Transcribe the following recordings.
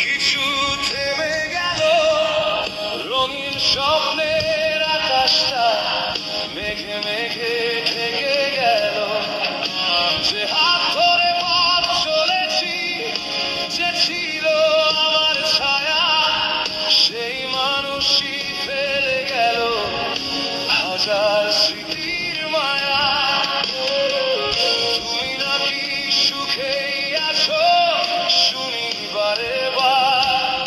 কিছু থেমে গেল, রঙিন স্বপ্নের আকাশটা মেঘে মেঘে ঢেকে গেল। যে হাত ধরে পথ চলেছি, যে ছিল আমার ছায়া, সেই মানুষই ফেলে গেল হাজার স্মৃতির মায়া। তুমি নাকি সুখেই আছো শুনি বারে বার,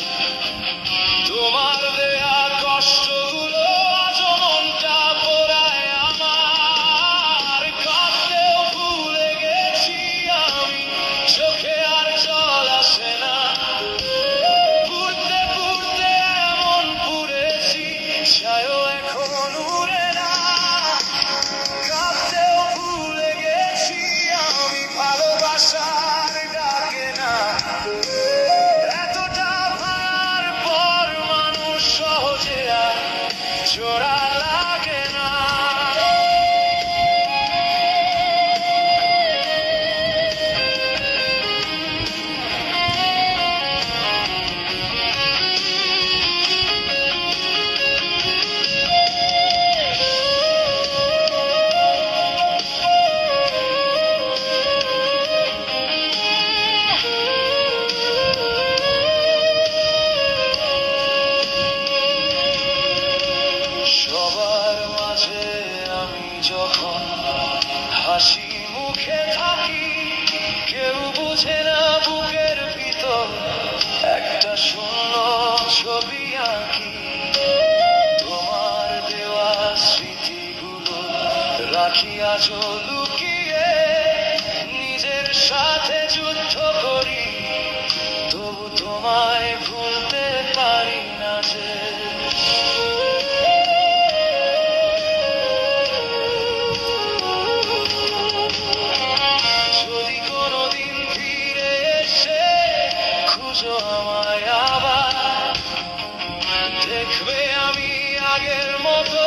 তোমার দেয়া কষ্টগুলো আজ মনটা পোড়ায় আমার। কাঁদতেও ভুলে গেছি আমি, চোখে আর জল আসে না। পুড়তে পুড়তে এমন পুড়েছি, ছায়াও এখন উড়ে না। কাঁদতেও ভুলে গেছি আমি, ভালোবাসার ডাকে না। এতটা ভাঙার পর মানুষ সহজে আর জোড়া লাগে না। সবার মাঝে আমি যখন হাসি মুখে থাকি, কেউ বুঝে না বুকের ভিতর একটা শূন্য ছবি আঁকি। তোমার দেওয়া স্মৃতিগুলো রাখি আজও লুকিয়ে, নিজের সাথে যুদ্ধ করি, তবু তোমায় ভুলতে পারি না যে। যদি কোনোদিন ফিরে এসে খুঁজো আমায় আবার, দেখবে আমি আগের মতো